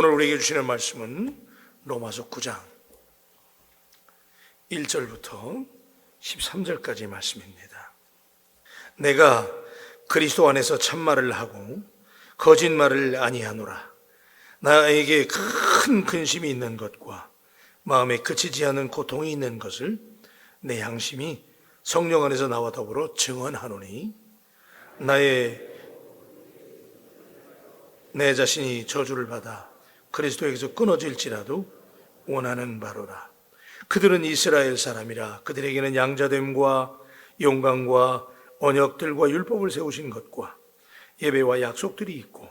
오늘 우리에게 주시는 말씀은 로마서 9장 1절부터 13절까지 말씀입니다. 내가 그리스도 안에서 참말을 하고 거짓말을 아니하노라. 나에게 큰 근심이 있는 것과 마음에 그치지 않는 고통이 있는 것을 내 양심이 성령 안에서 나와 더불어 증언하노니 내 자신이 저주를 받아 그리스도에게서 끊어질지라도 원하는 바로라. 그들은 이스라엘 사람이라. 그들에게는 양자됨과 영광과 언약들과 율법을 세우신 것과 예배와 약속들이 있고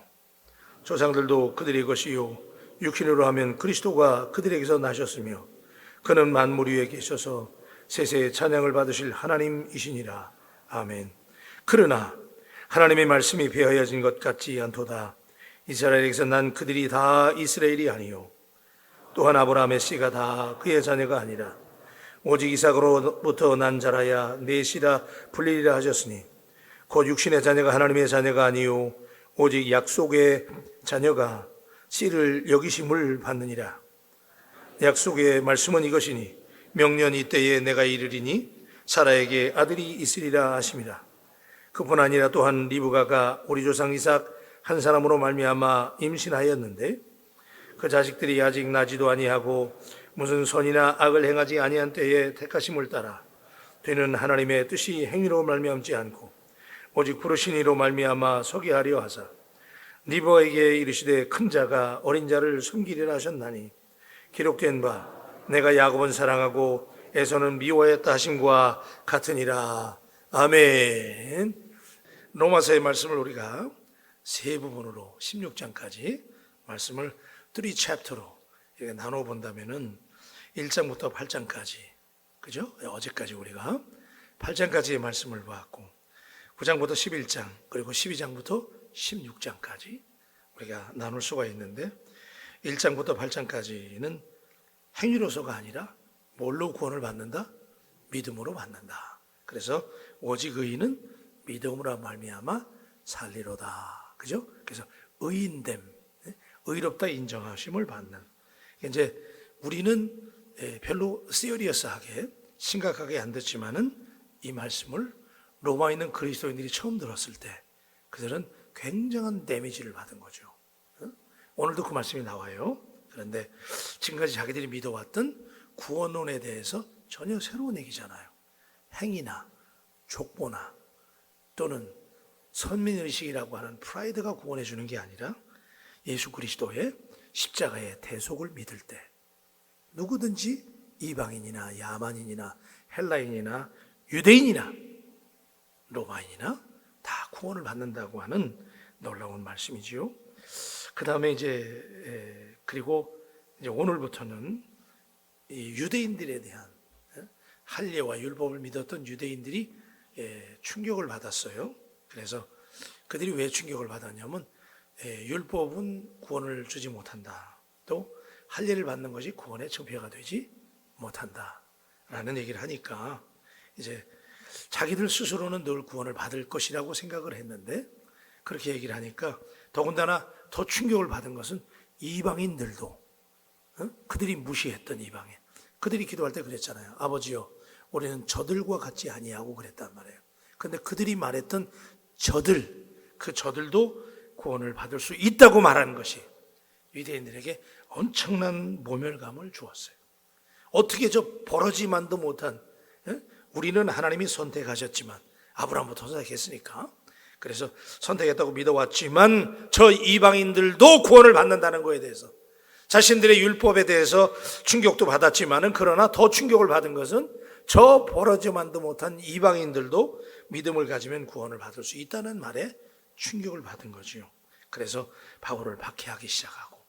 조상들도 그들의 것이요 육신으로 하면 그리스도가 그들에게서 나셨으며 그는 만물 위에 계셔서 세세의 찬양을 받으실 하나님이시니라. 아멘. 그러나 하나님의 말씀이 배하여진 것 같지 않도다. 이스라엘에게서 난 그들이 다 이스라엘이 아니요 또한 아브라함의 씨가 다 그의 자녀가 아니라 오직 이삭으로부터 난 자라야 내 씨라 불리리라 하셨으니 곧 육신의 자녀가 하나님의 자녀가 아니요 오직 약속의 자녀가 씨를 여기심을 받느니라. 약속의 말씀은 이것이니 명년 이때에 내가 이르리니 사라에게 아들이 있으리라 하심이라. 그뿐 아니라 또한 리브가가 우리 조상 이삭 한 사람으로 말미암아 임신하였는데 그 자식들이 아직 나지도 아니하고 무슨 선이나 악을 행하지 아니한 때에 택하심을 따라 되는 하나님의 뜻이 행위로 말미암지 않고 오직 부르신 이로 말미암아 서게 하려 하사 리브가에게 이르시되 큰 자가 어린 자를 섬기리라 하셨나니 기록된 바 내가 야곱은 사랑하고 에서는 미워했다 하심과 같으니라. 아멘. 로마서의 말씀을 우리가 세 부분으로 16장까지 말씀을 3챕터로 이렇게 나눠 본다면은 1장부터 8장까지, 그죠? 어제까지 우리가 8장까지의 말씀을 보았고 9장부터 11장 그리고 12장부터 16장까지 우리가 나눌 수가 있는데 1장부터 8장까지는 행위로서가 아니라 뭘로 구원을 받는다? 믿음으로 받는다. 그래서 오직 의인은 믿음으로 말미암아 살리로다. 그죠? 그래서 의인됨, 의롭다 인정하심을 받는. 이제 우리는 별로 시리어스하게 심각하게 안 듣지만은 이 말씀을 로마에 있는 그리스도인들이 처음 들었을 때 그들은 굉장한 데미지를 받은 거죠. 오늘도 그 말씀이 나와요. 그런데 지금까지 자기들이 믿어왔던 구원론에 대해서 전혀 새로운 얘기잖아요. 행위나 족보나 또는 선민의식이라고 하는 프라이드가 구원해 주는 게 아니라 예수 그리스도의 십자가의 대속을 믿을 때 누구든지 이방인이나 야만인이나 헬라인이나 유대인이나 로마인이나 다 구원을 받는다고 하는 놀라운 말씀이지요. 그 다음에 그리고 이제 오늘부터는 이 유대인들에 대한 할례와 율법을 믿었던 유대인들이 충격을 받았어요. 그래서 그들이 왜 충격을 받았냐면 율법은 구원을 주지 못한다. 또 할례를 받는 것이 구원의 증표가 되지 못한다. 라는 얘기를 하니까 이제 자기들 스스로는 늘 구원을 받을 것이라고 생각을 했는데 그렇게 얘기를 하니까 더군다나 더 충격을 받은 것은 이방인들도 그들이 무시했던 이방인 그들이 기도할 때 그랬잖아요. 아버지요 우리는 저들과 같지 아니하고 그랬단 말이에요. 그런데 그들이 말했던 그 저들도 구원을 받을 수 있다고 말하는 것이 유대인들에게 엄청난 모멸감을 주었어요. 어떻게 저 버러지만도 못한 우리는 하나님이 선택하셨지만 아브라함부터 선택했으니까 그래서 선택했다고 믿어왔지만 저 이방인들도 구원을 받는다는 것에 대해서 자신들의 율법에 대해서 충격도 받았지만은 그러나 더 충격을 받은 것은 저 버러지만도 못한 이방인들도 믿음을 가지면 구원을 받을 수 있다는 말에 충격을 받은 거지요. 그래서 바울을 박해하기 시작하고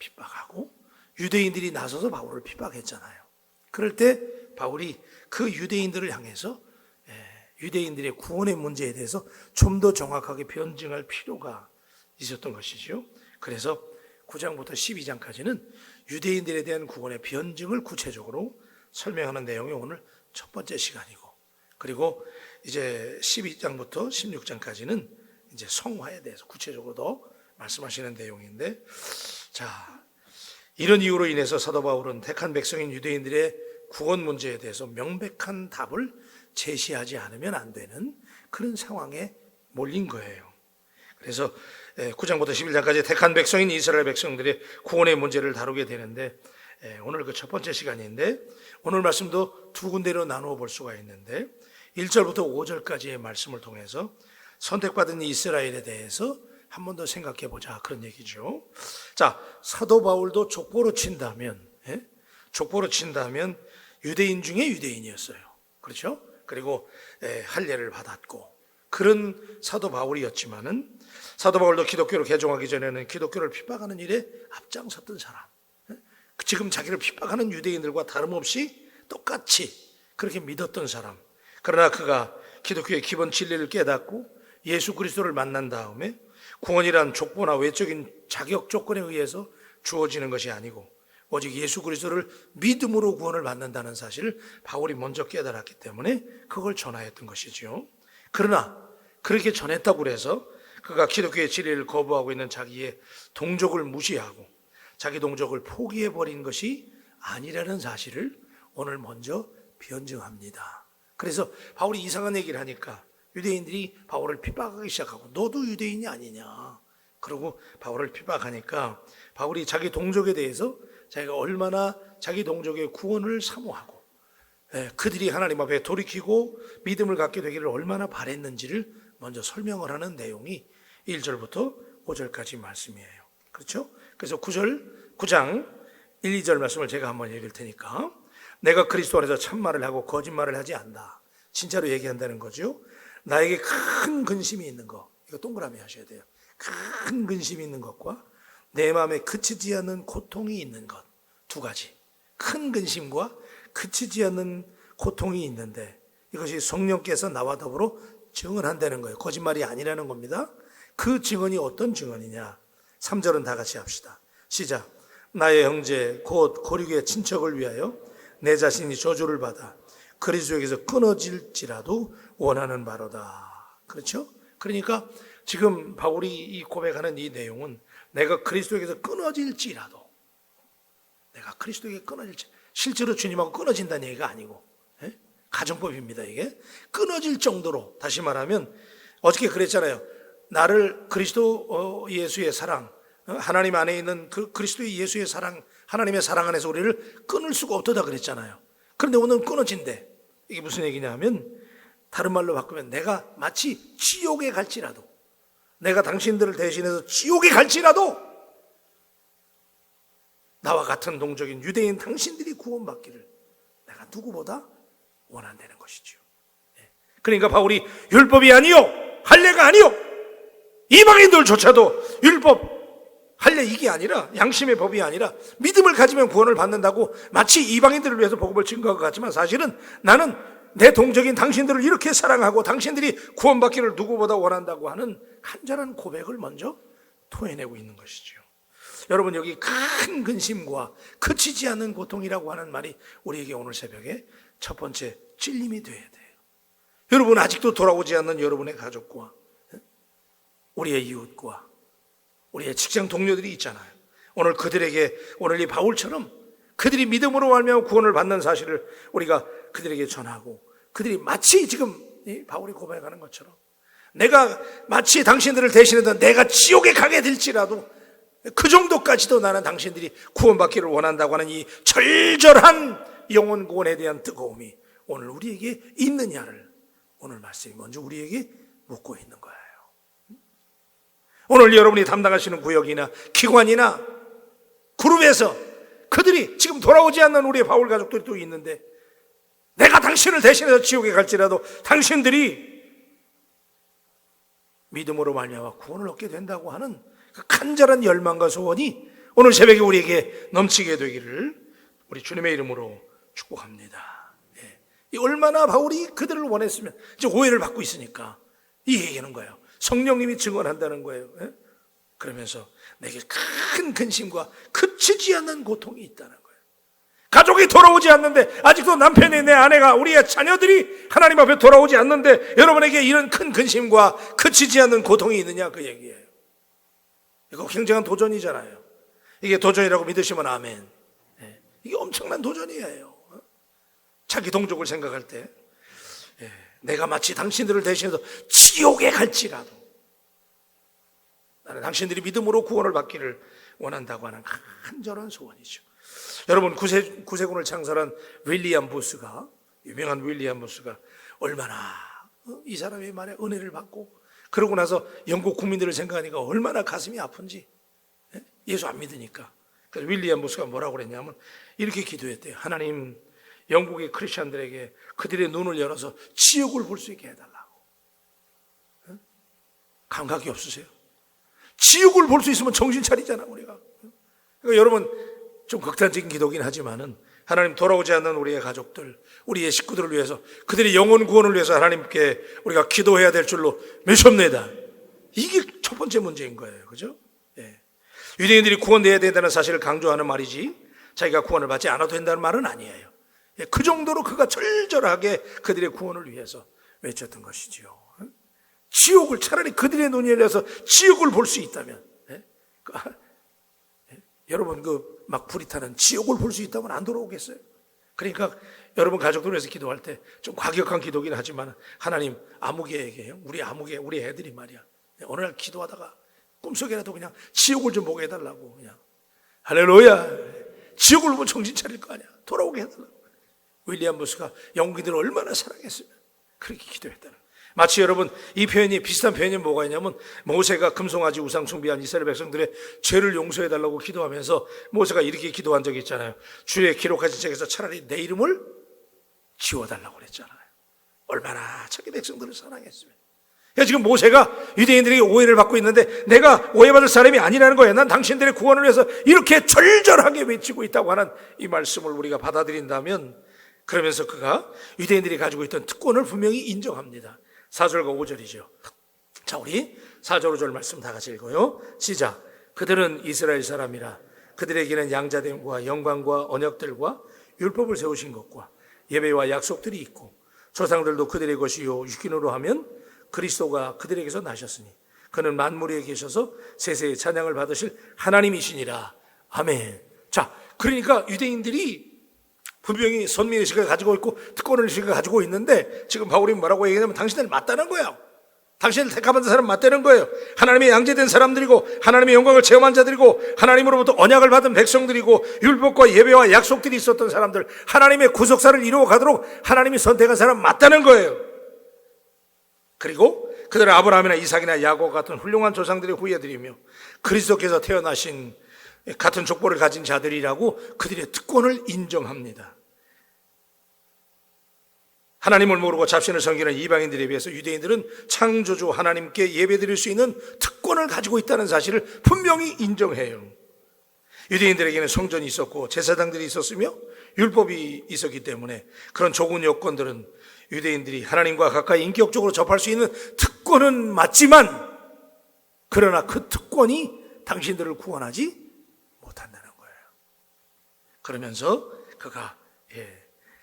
핍박하고 유대인들이 나서서 바울을 핍박했잖아요. 그럴 때 바울이 그 유대인들을 향해서 유대인들의 구원의 문제에 대해서 좀 더 정확하게 변증할 필요가 있었던 것이죠. 그래서 9장부터 12장까지는 유대인들에 대한 구원의 변증을 구체적으로 설명하는 내용이 오늘 첫 번째 시간이고 그리고 이제 12장부터 16장까지는 이제 성화에 대해서 구체적으로 더 말씀하시는 내용인데, 자, 이런 이유로 인해서 사도 바울은 택한 백성인 유대인들의 구원 문제에 대해서 명백한 답을 제시하지 않으면 안 되는 그런 상황에 몰린 거예요. 그래서 9장부터 11장까지 택한 백성인 이스라엘 백성들의 구원의 문제를 다루게 되는데, 오늘 그 첫 번째 시간인데, 오늘 말씀도 두 군데로 나누어 볼 수가 있는데, 1절부터 5절까지의 말씀을 통해서 선택받은 이스라엘에 대해서 한 번 더 생각해 보자, 그런 얘기죠. 자, 사도 바울도 족보로 친다면 유대인 중에 유대인이었어요. 그렇죠? 그리고 할례를 받았고 그런 사도 바울이었지만은, 사도 바울도 기독교로 개종하기 전에는 기독교를 핍박하는 일에 앞장섰던 사람, 지금 자기를 핍박하는 유대인들과 다름없이 똑같이 그렇게 믿었던 사람. 그러나 그가 기독교의 기본 진리를 깨닫고 예수 그리스도를 만난 다음에 구원이란 족보나 외적인 자격 조건에 의해서 주어지는 것이 아니고 오직 예수 그리스도를 믿음으로 구원을 받는다는 사실을 바울이 먼저 깨달았기 때문에 그걸 전하였던 것이죠. 그러나 그렇게 전했다고 해서 그가 기독교의 진리를 거부하고 있는 자기의 동족을 무시하고 자기 동족을 포기해버린 것이 아니라는 사실을 오늘 먼저 변증합니다. 그래서 바울이 이상한 얘기를 하니까 유대인들이 바울을 핍박하기 시작하고, 너도 유대인이 아니냐, 그러고 바울을 핍박하니까 바울이 자기 동족에 대해서 자기가 얼마나 자기 동족의 구원을 사모하고 그들이 하나님 앞에 돌이키고 믿음을 갖게 되기를 얼마나 바랬는지를 먼저 설명을 하는 내용이 1절부터 5절까지 말씀이에요. 그렇죠? 그래서 9장 1, 2절 말씀을 제가 한번 읽을 테니까, 내가 그리스도 안에서 참말을 하고 거짓말을 하지 않다, 진짜로 얘기한다는 거죠. 나에게 큰 근심이 있는 것, 이거 동그라미 하셔야 돼요. 큰 근심이 있는 것과 내 마음에 그치지 않는 고통이 있는 것, 두 가지. 큰 근심과 그치지 않는 고통이 있는데 이것이 성령께서 나와 더불어 증언한다는 거예요. 거짓말이 아니라는 겁니다. 그 증언이 어떤 증언이냐, 3절은 다 같이 합시다. 시작. 나의 형제 곧 고륙의 친척을 위하여 내 자신이 저주를 받아 그리스도에게서 끊어질지라도 원하는 바로다. 그렇죠? 그러니까 지금 바울이 이 고백하는 이 내용은 내가 그리스도에게서 끊어질지라도, 내가 그리스도에게 끊어질지, 실제로 주님하고 끊어진다는 얘기가 아니고 가정법입니다. 이게 끊어질 정도로, 다시 말하면 어저께 그랬잖아요. 나를 그리스도 예수의 사랑, 하나님 안에 있는 그 그리스도의 예수의 사랑, 하나님의 사랑 안에서 우리를 끊을 수가 없다 그랬잖아요. 그런데 오늘은 끊어진대. 이게 무슨 얘기냐 하면, 다른 말로 바꾸면 내가 마치 지옥에 갈지라도, 내가 당신들을 대신해서 지옥에 갈지라도 나와 같은 동족인 유대인 당신들이 구원받기를 내가 누구보다 원한다는 것이죠. 그러니까 바울이 율법이 아니요 할례가 아니요 이방인들조차도 율법 할례 이게 아니라, 양심의 법이 아니라 믿음을 가지면 구원을 받는다고 마치 이방인들을 위해서 복음을 증거한 것 같지만, 사실은 나는 내 동족인 당신들을 이렇게 사랑하고 당신들이 구원받기를 누구보다 원한다고 하는 간절한 고백을 먼저 토해내고 있는 것이죠. 여러분, 여기 큰 근심과 그치지 않는 고통이라고 하는 말이 우리에게 오늘 새벽에 첫 번째 찔림이 되어야 돼요. 여러분, 아직도 돌아오지 않는 여러분의 가족과 우리의 이웃과 우리의 직장 동료들이 있잖아요. 오늘 그들에게, 오늘 이 바울처럼 그들이 믿음으로 말미암아 구원을 받는 사실을 우리가 그들에게 전하고, 그들이 마치 지금 이 바울이 고백하는 것처럼 내가 마치 당신들을 대신해서 내가 지옥에 가게 될지라도 그 정도까지도 나는 당신들이 구원받기를 원한다고 하는 이 절절한 영혼 구원에 대한 뜨거움이 오늘 우리에게 있느냐를 오늘 말씀이 먼저 우리에게 묻고 있는 거예요. 오늘 여러분이 담당하시는 구역이나 기관이나 그룹에서 그들이 지금 돌아오지 않는 우리의 바울 가족들이 또 있는데, 내가 당신을 대신해서 지옥에 갈지라도 당신들이 믿음으로 말미암아 구원을 얻게 된다고 하는 그 간절한 열망과 소원이 오늘 새벽에 우리에게 넘치게 되기를 우리 주님의 이름으로 축복합니다. 이 얼마나 바울이 그들을 원했으면, 이제 오해를 받고 있으니까 이 얘기하는 거예요. 성령님이 증언한다는 거예요. 그러면서 내게 큰 근심과 그치지 않는 고통이 있다는 거예요. 가족이 돌아오지 않는데, 아직도 남편이, 내 아내가, 우리의 자녀들이 하나님 앞에 돌아오지 않는데 여러분에게 이런 큰 근심과 그치지 않는 고통이 있느냐, 그 얘기예요. 이거 굉장한 도전이잖아요. 이게 도전이라고 믿으시면 아멘. 이게 엄청난 도전이에요. 자기 동족을 생각할 때 내가 마치 당신들을 대신해서 지옥에 갈지라도 나는 당신들이 믿음으로 구원을 받기를 원한다고 하는 간절한 소원이죠. 여러분, 구세군을 창설한 윌리엄 부스가, 유명한 윌리엄 부스가 얼마나 이 사람의 말에 은혜를 받고 그러고 나서 영국 국민들을 생각하니까 얼마나 가슴이 아픈지. 예수 안 믿으니까. 그래서 윌리엄 부스가 뭐라고 그랬냐면 이렇게 기도했대요. 하나님, 영국의 크리스천들에게 그들의 눈을 열어서 지옥을 볼 수 있게 해달라고. 감각이 없으세요? 지옥을 볼 수 있으면 정신 차리잖아 우리가. 그러니까 여러분, 좀 극단적인 기도긴 하지만은 하나님, 돌아오지 않는 우리의 가족들, 우리의 식구들을 위해서, 그들의 영혼 구원을 위해서 하나님께 우리가 기도해야 될 줄로 믿습니다. 이게 첫 번째 문제인 거예요. 그죠? 유대인들이 구원돼야 된다는 사실을 강조하는 말이지 자기가 구원을 받지 않아도 된다는 말은 아니에요. 그 정도로 그가 절절하게 그들의 구원을 위해서 외쳤던 것이지요. 지옥을, 차라리 그들의 눈이 열려서 지옥을 볼 수 있다면, 여러분, 막 불이 타는 지옥을 볼 수 있다면 안 돌아오겠어요? 그러니까 여러분 가족들 위해서 기도할 때 좀 과격한 기도긴 하지만, 하나님, 아무개에게요, 우리 애들이 말이야, 어느 날 기도하다가 꿈속에라도 그냥 지옥을 좀 보게 해달라고, 그냥 할렐루야, 지옥을 보면 정신 차릴 거 아니야, 돌아오게 해달라고. 윌리엄 부스가 영국인들을 얼마나 사랑했으면 그렇게 기도했다는. 마치 여러분, 이 표현이, 비슷한 표현이 뭐가 있냐면, 모세가 금송아지 우상 숭배한 이스라엘 백성들의 죄를 용서해달라고 기도하면서 모세가 이렇게 기도한 적이 있잖아요. 주의 기록하신 책에서 차라리 내 이름을 지워달라고 그랬잖아요. 얼마나 자기 백성들을 사랑했으면. 지금 모세가 유대인들에게 오해를 받고 있는데 내가 오해받을 사람이 아니라는 거예요. 난 당신들의 구원을 위해서 이렇게 절절하게 외치고 있다고 하는 이 말씀을 우리가 받아들인다면, 그러면서 그가 유대인들이 가지고 있던 특권을 분명히 인정합니다. 4절과 5절이죠. 자, 우리 4절 5절 말씀 다 같이 읽어요. 시작. 그들은 이스라엘 사람이라 그들에게는 양자됨과 영광과 언약들과 율법을 세우신 것과 예배와 약속들이 있고 조상들도 그들의 것이요 육신으로 하면 그리스도가 그들에게서 나셨으니 그는 만물에 계셔서 세세의 찬양을 받으실 하나님이시니라. 아멘. 자, 그러니까 유대인들이 분명히 선민의식을 가지고 있고 특권의식을 가지고 있는데, 지금 바울이 뭐라고 얘기하냐면 당신들 맞다는 거예요. 당신들 택함받은 사람 맞다는 거예요. 하나님의 양제된 사람들이고 하나님의 영광을 체험한 자들이고 하나님으로부터 언약을 받은 백성들이고 율법과 예배와 약속들이 있었던 사람들, 하나님의 구속사를 이루어 가도록 하나님이 선택한 사람 맞다는 거예요. 그리고 그들은 아브라함이나 이삭이나 야곱 같은 훌륭한 조상들의 후예들이며 그리스도께서 태어나신 같은 족보를 가진 자들이라고 그들의 특권을 인정합니다. 하나님을 모르고 잡신을 섬기는 이방인들에 비해서 유대인들은 창조주 하나님께 예배드릴 수 있는 특권을 가지고 있다는 사실을 분명히 인정해요. 유대인들에게는 성전이 있었고 제사장들이 있었으며 율법이 있었기 때문에 그런 좋은 여건들은 유대인들이 하나님과 가까이 인격적으로 접할 수 있는 특권은 맞지만, 그러나 그 특권이 당신들을 구원하지 못한다는 거예요. 그러면서 그가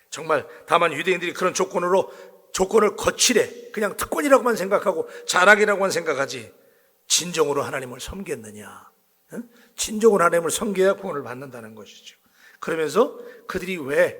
정말, 다만 유대인들이 그런 조건을 거칠해 그냥 특권이라고만 생각하고 자락이라고만 생각하지 진정으로 하나님을 섬겼느냐, 진정으로 하나님을 섬겨야 구원을 받는다는 것이죠. 그러면서 그들이 왜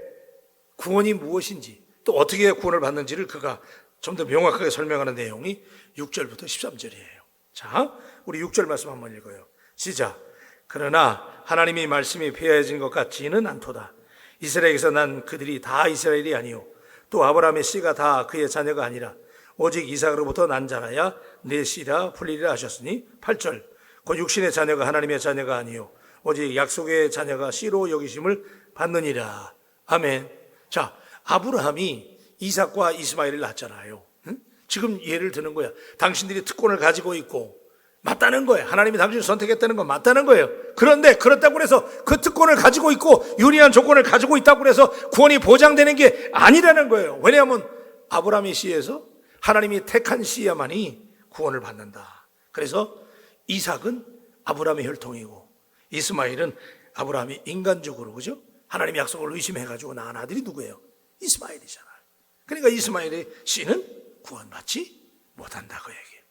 구원이 무엇인지 또 어떻게 구원을 받는지를 그가 좀 더 명확하게 설명하는 내용이 6절부터 13절이에요. 자, 우리 6절 말씀 한번 읽어요. 시작. 그러나 하나님의 말씀이 폐해진 것 같지는 않도다. 이스라엘에서 난 그들이 다 이스라엘이 아니요 또 아브라함의 씨가 다 그의 자녀가 아니라 오직 이삭으로부터 난 자라야 내 씨라 불리리라 하셨으니 8절. 곧 육신의 자녀가 하나님의 자녀가 아니요 오직 약속의 자녀가 씨로 여기심을 받느니라. 아멘. 자, 아브라함이 이삭과 이스마엘을 낳았잖아요. 지금 예를 드는 거야. 당신들이 특권을 가지고 있고 맞다는 거예요. 하나님이 당신을 선택했다는 건 맞다는 거예요. 그런데 그렇다고 해서 그 특권을 가지고 있고 유리한 조건을 가지고 있다고 해서 구원이 보장되는 게 아니라는 거예요. 왜냐하면 아브라함의 씨에서 하나님이 택한 씨야만이 구원을 받는다. 그래서 이삭은 아브라함의 혈통이고 이스마엘은 아브라함이 인간적으로, 그죠? 하나님의 약속을 의심해가지고 낳은 아들이 누구예요? 이스마엘이잖아요. 그러니까 이스마엘의 씨는 구원받지 못한다, 그 얘기예요.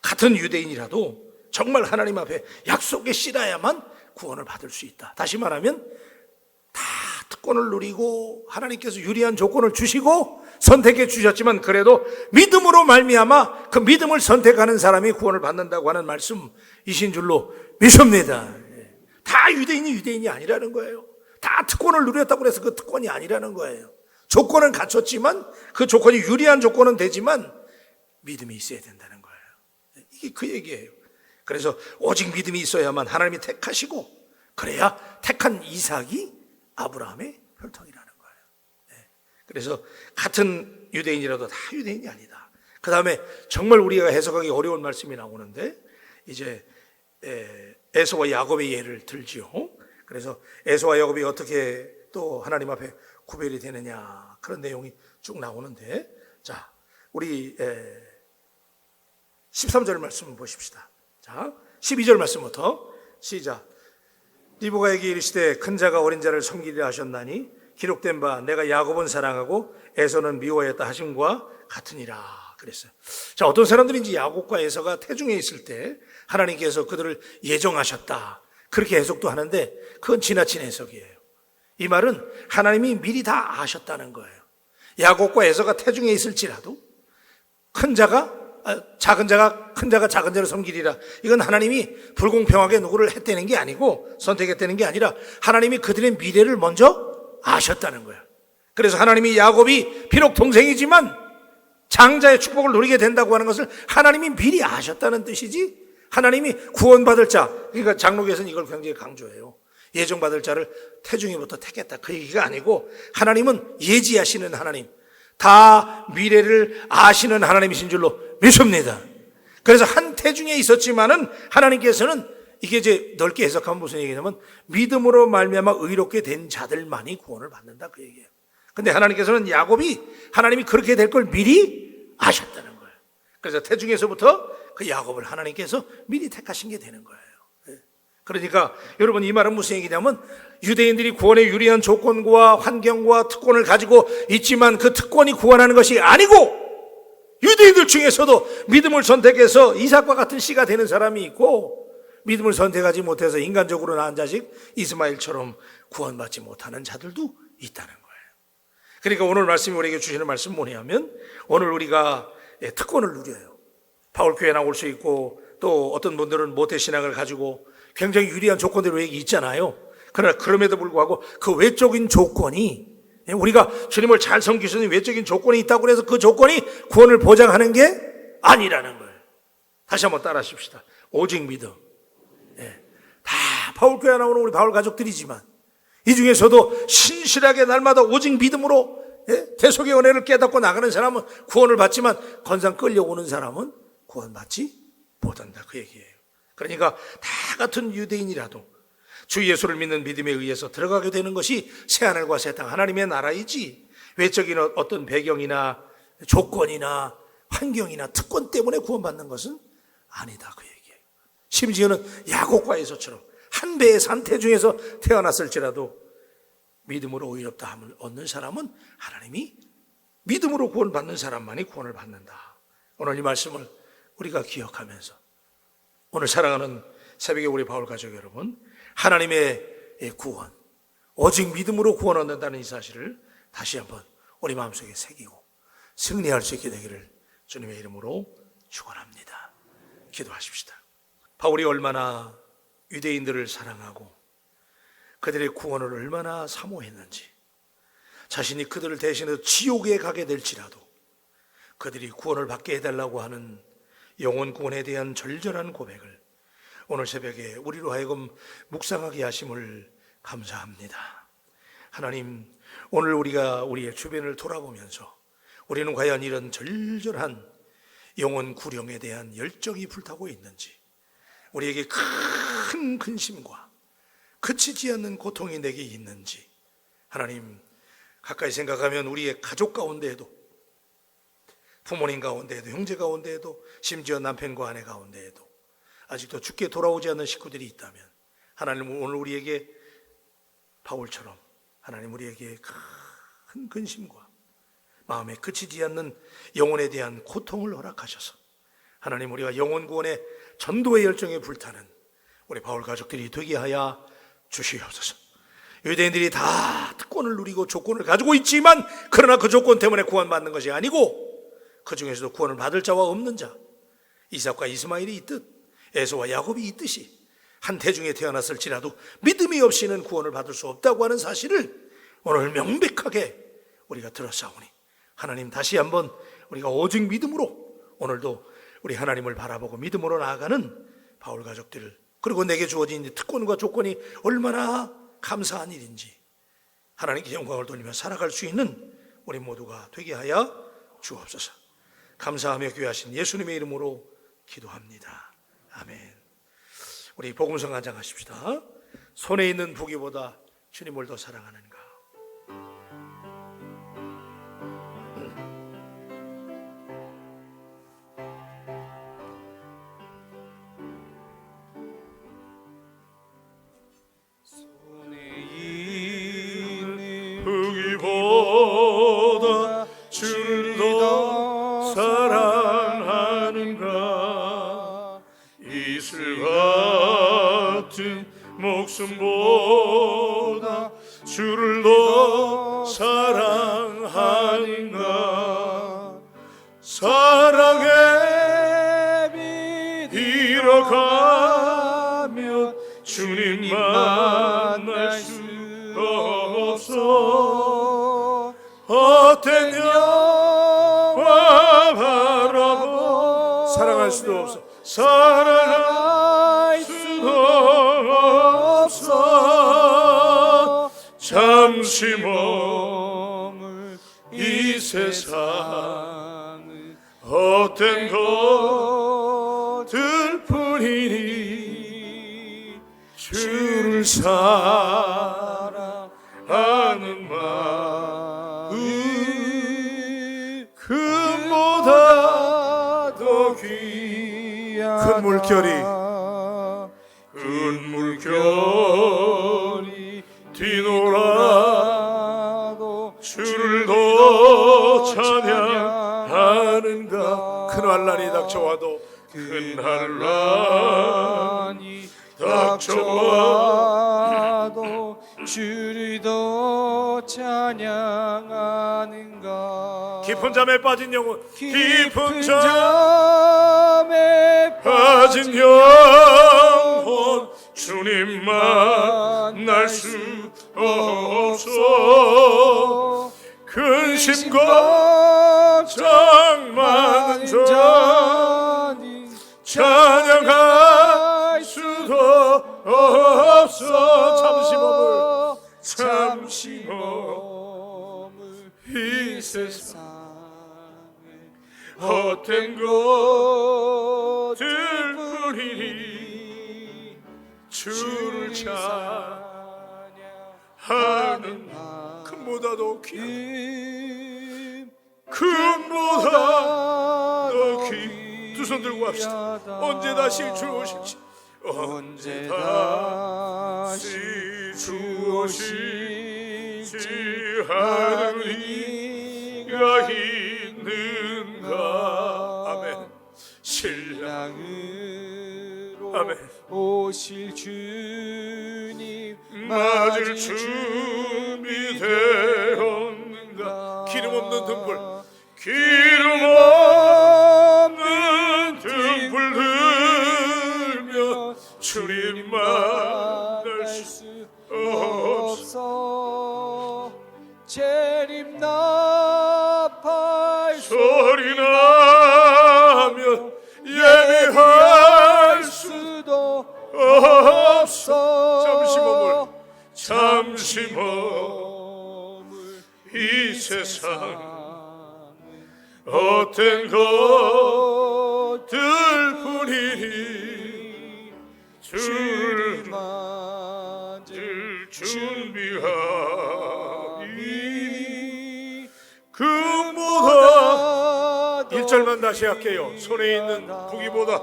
같은 유대인이라도 정말 하나님 앞에 약속의 씨라야만 구원을 받을 수 있다. 다시 말하면 다 특권을 누리고 하나님께서 유리한 조건을 주시고 선택해 주셨지만 그래도 믿음으로 말미암아 그 믿음을 선택하는 사람이 구원을 받는다고 하는 말씀이신 줄로 믿습니다. 다 유대인이 아니라는 거예요. 다 특권을 누렸다고 해서 그 특권이 아니라는 거예요. 조건은 갖췄지만 그 조건이 유리한 조건은 되지만 믿음이 있어야 된다는 거예요. 이게 그 얘기예요. 그래서 오직 믿음이 있어야만 하나님이 택하시고 그래야 택한 이삭이 아브라함의 혈통이라는 거예요. 그래서 같은 유대인이라도 다 유대인이 아니다. 그 다음에 정말 우리가 해석하기 어려운 말씀이 나오는데 이제 에서와 야곱의 예를 들지요. 그래서 에서와 야곱이 어떻게 또 하나님 앞에 구별이 되느냐 그런 내용이 쭉 나오는데 자 우리 13절 말씀 보십시다. 자 12절 말씀부터 시작. 리브가에게 이르시되 큰 자가 어린 자를 섬기리라 하셨나니 기록된 바 내가 야곱은 사랑하고 에서는 미워했다 하심과 같으니라 그랬어요. 자 어떤 사람들인지 야곱과 에서가 태중에 있을 때 하나님께서 그들을 예정하셨다 그렇게 해석도 하는데 그건 지나친 해석이에요. 이 말은 하나님이 미리 다 아셨다는 거예요. 야곱과 에서가 태중에 있을지라도 작은 자가 큰 자가 작은 자를 섬기리라. 이건 하나님이 불공평하게 누구를 했다는 게 아니고 선택했다는 게 아니라 하나님이 그들의 미래를 먼저 아셨다는 거예요. 그래서 하나님이 야곱이 비록 동생이지만 장자의 축복을 누리게 된다고 하는 것을 하나님이 미리 아셨다는 뜻이지 하나님이 구원받을 자, 그러니까 장로교에서는 이걸 굉장히 강조해요. 예정받을 자를 태중에부터 택했다 그 얘기가 아니고 하나님은 예지하시는 하나님, 다 미래를 아시는 하나님이신 줄로 믿습니다. 그래서 한 태중에 있었지만은 하나님께서는 이게 이제 넓게 해석하면 무슨 얘기냐면 믿음으로 말미암아 의롭게 된 자들만이 구원을 받는다 그 얘기예요. 근데 하나님께서는 야곱이 하나님이 그렇게 될 걸 미리 아셨다는 거예요. 그래서 태중에서부터 그 야곱을 하나님께서 미리 택하신 게 되는 거예요. 그러니까 여러분 이 말은 무슨 얘기냐면 유대인들이 구원에 유리한 조건과 환경과 특권을 가지고 있지만 그 특권이 구원하는 것이 아니고 유대인들 중에서도 믿음을 선택해서 이삭과 같은 씨가 되는 사람이 있고 믿음을 선택하지 못해서 인간적으로 낳은 자식 이스마엘처럼 구원받지 못하는 자들도 있다는 거예요. 그러니까 오늘 말씀이 우리에게 주시는 말씀은 뭐냐면 오늘 우리가 특권을 누려요. 바울교회 나올 수 있고 또 어떤 분들은 모태신앙을 가지고 굉장히 유리한 조건들이 있잖아요. 그러나 그럼에도 불구하고 그 외적인 조건이 우리가 주님을 잘 섬길 수 있는 외적인 조건이 있다고 해서 그 조건이 구원을 보장하는 게 아니라는 거예요. 다시 한번 따라 하십시다. 오직 믿음. 다 바울교회 나오는 우리 바울 가족들이지만 이 중에서도 신실하게 날마다 오직 믿음으로 대속의 은혜를 깨닫고 나가는 사람은 구원을 받지만 건상 끌려오는 사람은 구원받지 못한다 그 얘기예요. 그러니까 다 같은 유대인이라도 주 예수를 믿는 믿음에 의해서 들어가게 되는 것이 새하늘과 새 땅 하나님의 나라이지 외적인 어떤 배경이나 조건이나 환경이나 특권 때문에 구원받는 것은 아니다 그 얘기예요. 심지어는 야곱과 에서처럼 한 배의 산태 중에서 태어났을지라도 믿음으로 의롭다함을 얻는 사람은 하나님이 믿음으로 구원받는 사람만이 구원을 받는다. 오늘 이 말씀을 우리가 기억하면서 오늘 사랑하는 새벽에 우리 바울 가족 여러분, 하나님의 구원, 오직 믿음으로 구원 얻는다는 이 사실을 다시 한번 우리 마음속에 새기고 승리할 수 있게 되기를 주님의 이름으로 축원합니다. 기도하십시다. 바울이 얼마나 유대인들을 사랑하고 그들의 구원을 얼마나 사모했는지, 자신이 그들을 대신해서 지옥에 가게 될지라도 그들이 구원을 받게 해달라고 하는 영혼 구원에 대한 절절한 고백을 오늘 새벽에 우리로 하여금 묵상하게 하심을 감사합니다. 하나님, 오늘 우리가 우리의 주변을 돌아보면서 우리는 과연 이런 절절한 영혼 구령에 대한 열정이 불타고 있는지, 우리에게 큰 근심과 그치지 않는 고통이 내게 있는지, 하나님 가까이 생각하면 우리의 가족 가운데에도, 부모님 가운데에도, 형제 가운데에도, 심지어 남편과 아내 가운데에도 아직도 죽게 돌아오지 않는 식구들이 있다면 하나님 오늘 우리에게 바울처럼 하나님 우리에게 큰 근심과 마음에 그치지 않는 영혼에 대한 고통을 허락하셔서 하나님, 우리가 영혼 구원의 전도의 열정에 불타는 우리 바울 가족들이 되게 하여 주시옵소서. 유대인들이 다 특권을 누리고 조건을 가지고 있지만, 그러나 그 조건 때문에 구원받는 것이 아니고, 그 중에서도 구원을 받을 자와 없는 자, 이삭과 이스마엘이 있듯 에서와 야곱이 있듯이 한 태중에 태어났을지라도 믿음이 없이는 구원을 받을 수 없다고 하는 사실을 오늘 명백하게 우리가 들었사오니, 하나님, 다시 한번 우리가 오직 믿음으로 오늘도 우리 하나님을 바라보고 믿음으로 나아가는 바울 가족들, 그리고 내게 주어진 특권과 조건이 얼마나 감사한 일인지 하나님께 영광을 돌리며 살아갈 수 있는 우리 모두가 되게 하여 주옵소서. 감사하며 귀하신 예수님의 이름으로 기도합니다. 아멘. 우리 복음성 간장하십시다. 손에 있는 부귀보다 주님을 더 사랑하는가. 부귀보다 주를 더 사랑하는가. 이슬 같은 목숨보다 주를 더 사랑하는가. 사랑의 빛 잃어가며 주님 만날 수 없어. 헛된 영화 바라보 사랑할 수도 없어. 사랑할 수도 없어. 잠시 머물 이 세상은 헛된 것들 뿐이니 주를 사랑하는 마음 금보다 더 귀하다. 큰 물결이 뒤놀아도 주를 더 찬양하는가. 큰 환난이 닥쳐와도 큰 환난이 닥쳐와도 주를 더 찬양하는가. 깊은 잠에 빠진 영혼, 깊은 잠에 빠진 영혼 주님 만날 수 없어. 근심과 장망은 자니 찬양할 수도 없어. 잠시 머물 이 세상에 헛된 것들 뿐이니 주를 찬양하는 금보다도 금보다 더 두 손 들고 합시다. 언제 다시 주 오실지, 언제 다시 주 오실지 하는 이가 있는가. 아멘. 신랑으로 아멘. 오실 주님 맞을 준비되었는가. 기름 없는 등불, 기름 없는 등불 들며 주님 만날 수 없어. 재림 나팔 소리 나면 예비할 수도 없어. 잠시 머물 이 세상 헛된 것들 뿐이니 주를 맞을 준비하니. 금보다 1절만 다시 할게요. 손에 있는 부귀보다,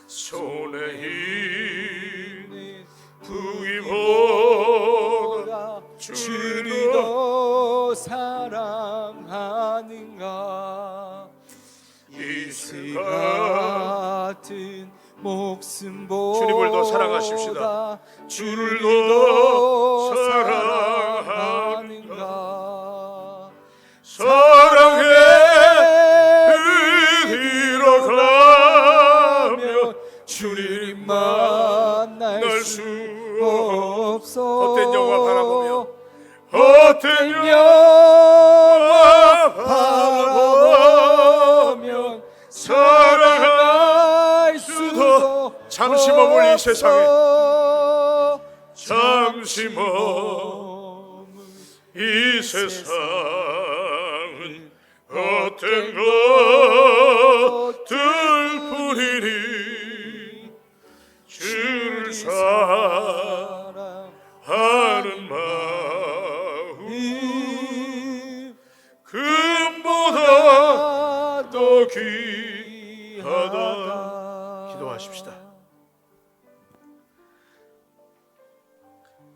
손에 있는 부귀보다 주를 더 사랑하는가. 이슬 목숨보다 주님을 더 사랑하십시다. 주를 더 더 사랑하는가. 사랑하는가. 사랑해 이리로 가면 주님 만날 수 없어. 헛된 영화 바라보며 헛된 영화 바라보면 사랑할 수도 잠시 머물 이 세상에 잠시 머물 이 세상은 헛된 것들 뿐이니 주를 사랑하는 마음 금보다 더 귀하다. 기도하십시다.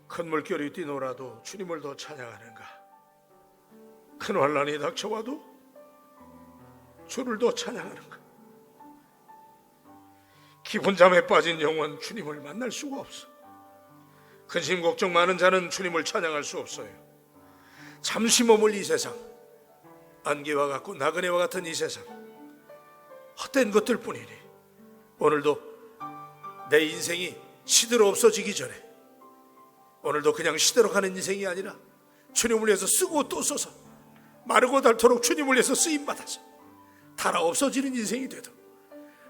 큰 물결이 뛰놀아도 주님을 더 찬양하는가. 큰 환란이 닥쳐와도 주를 더 찬양하는가. 깊은 잠에 빠진 영혼 주님을 만날 수가 없어. 근심 걱정 많은 자는 주님을 찬양할 수 없어요. 잠시 머물 이 세상, 안개와 같고 나그네와 같은 이 세상, 헛된 것들 뿐이니 오늘도 내 인생이 시대로 없어지기 전에, 오늘도 그냥 시대로 가는 인생이 아니라 주님을 위해서 쓰고 또 써서 마르고 닳도록 주님을 위해서 쓰임받아서 달아 없어지는 인생이 되도록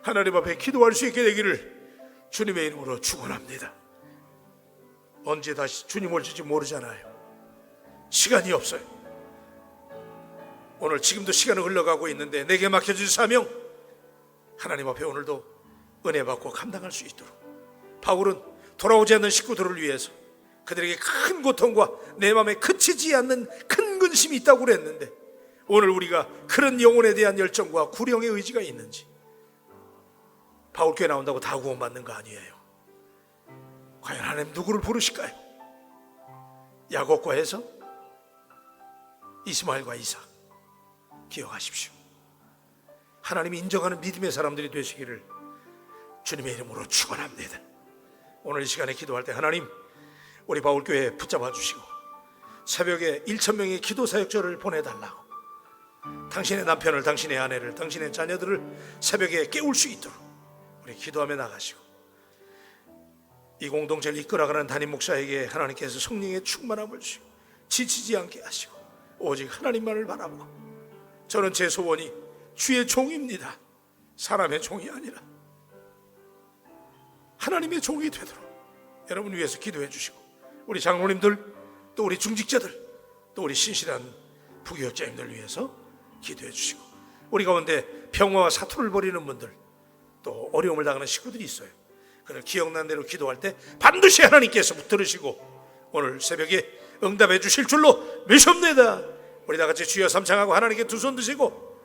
하나님 앞에 기도할 수 있게 되기를 주님의 이름으로 축원합니다. 언제 다시 주님 올지 모르잖아요. 시간이 없어요. 오늘 지금도 시간은 흘러가고 있는데 내게 맡겨진 사명, 하나님 앞에 오늘도 은혜 받고 감당할 수 있도록. 바울은 돌아오지 않는 식구들을 위해서 그들에게 큰 고통과 내 마음에 그치지 않는 큰 근심이 있다고 그랬는데, 오늘 우리가 그런 영혼에 대한 열정과 구령의 의지가 있는지. 바울교회 나온다고 다 구원받는 거 아니에요. 과연 하나님 누구를 부르실까요? 야곱과 해서 이스마엘과 이삭 기억하십시오. 하나님이 인정하는 믿음의 사람들이 되시기를 주님의 이름으로 축원합니다. 오늘 이 시간에 기도할 때 하나님, 우리 바울교회 붙잡아 주시고 새벽에 1,000명의 기도 사역자를 보내달라고, 당신의 남편을, 당신의 아내를, 당신의 자녀들을 새벽에 깨울 수 있도록 우리 기도하며 나가시고, 이 공동체를 이끌어가는 담임 목사에게 하나님께서 성령의 충만함을 주시고 지치지 않게 하시고 오직 하나님만을 바라보고, 저는 제 소원이 주의 종입니다. 사람의 종이 아니라 하나님의 종이 되도록 여러분 위해서 기도해 주시고, 우리 장로님들, 또 우리 중직자들, 또 우리 신실한 부교역자님들 위해서 기도해 주시고, 우리 가운데 평화와 사투를 벌이는 분들, 또 어려움을 당하는 식구들이 있어요. 그를 기억난 대로 기도할 때 반드시 하나님께서 붙들으시고 오늘 새벽에 응답해 주실 줄로 믿습니다. 우리 다 같이 주여 삼창하고 하나님께 두 손 드시고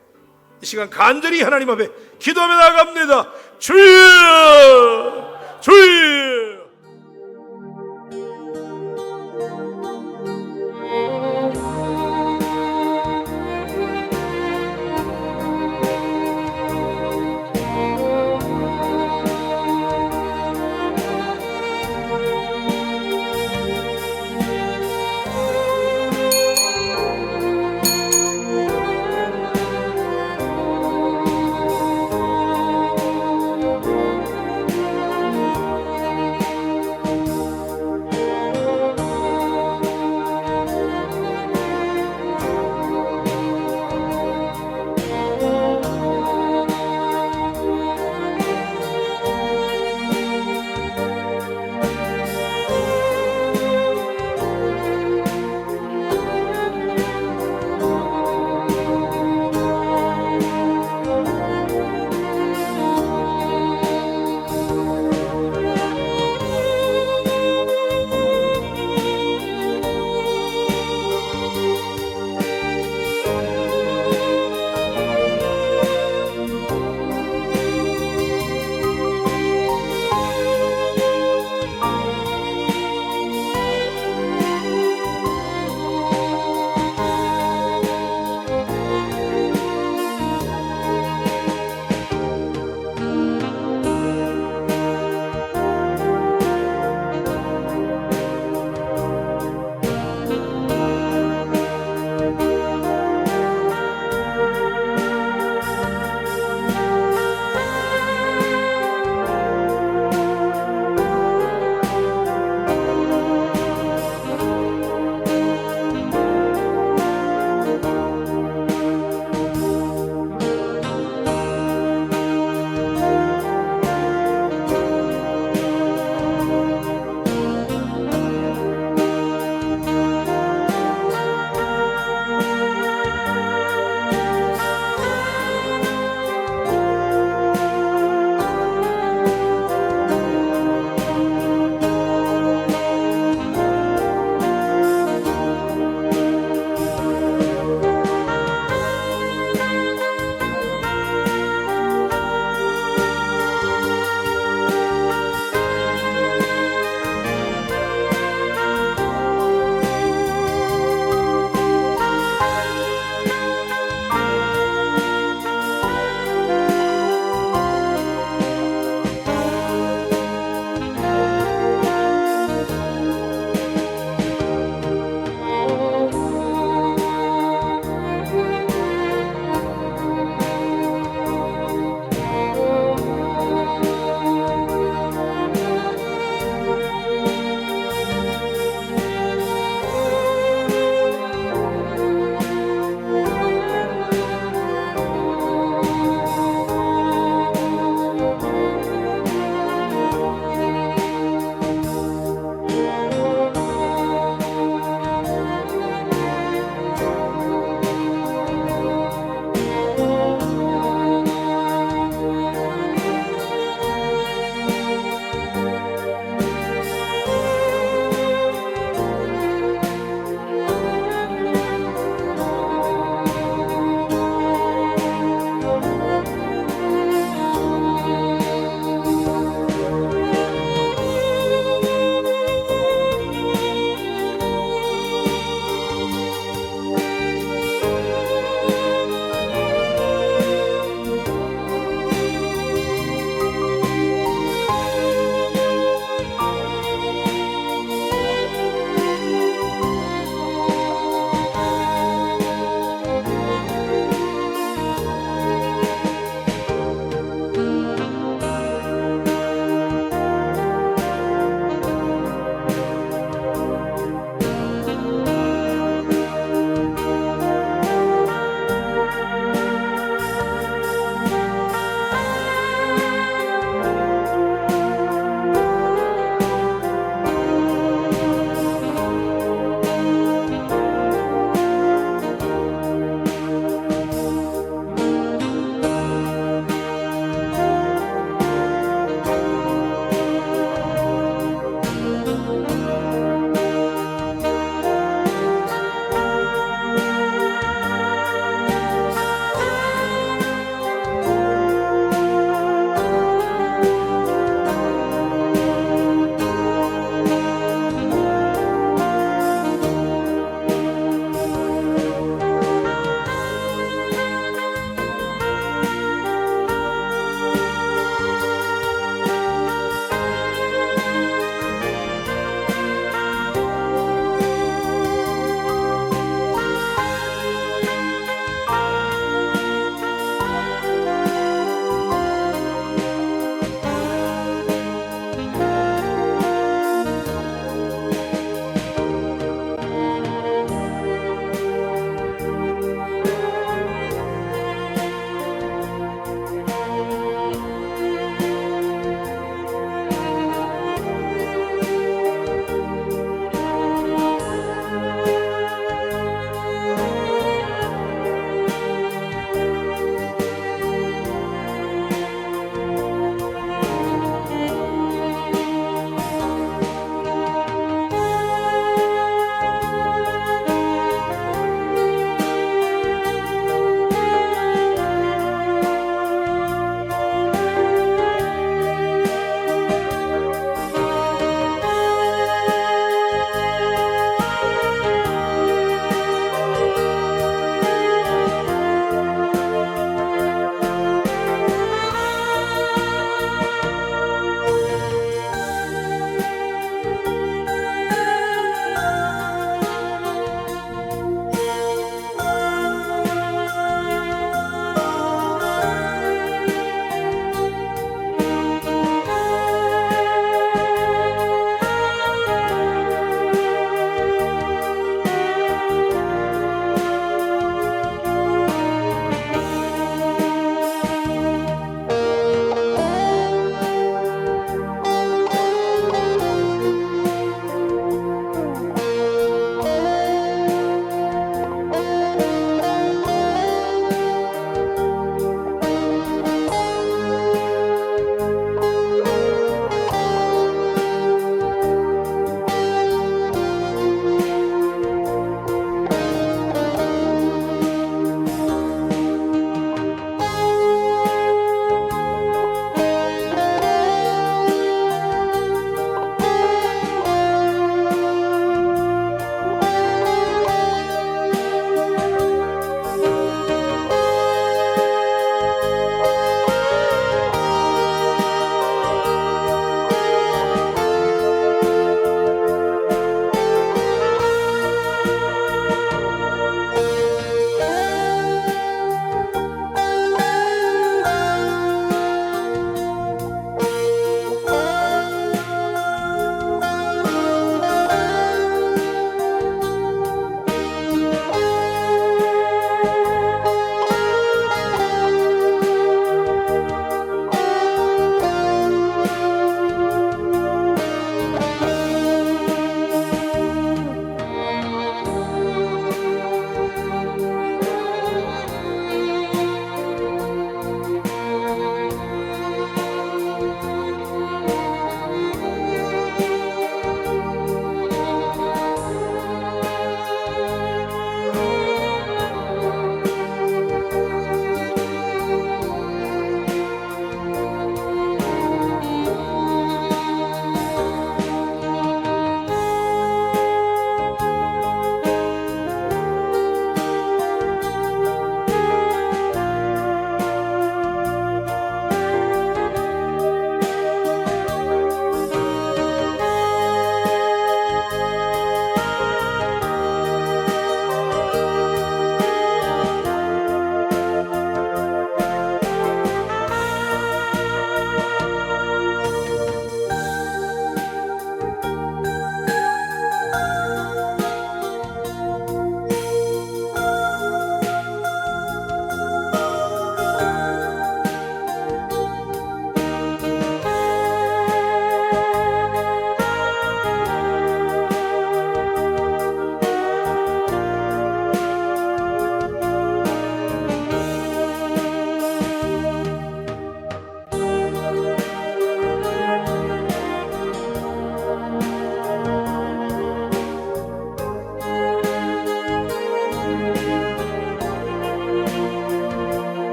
이 시간 간절히 하나님 앞에 기도하며 나갑니다. 주여, 주여.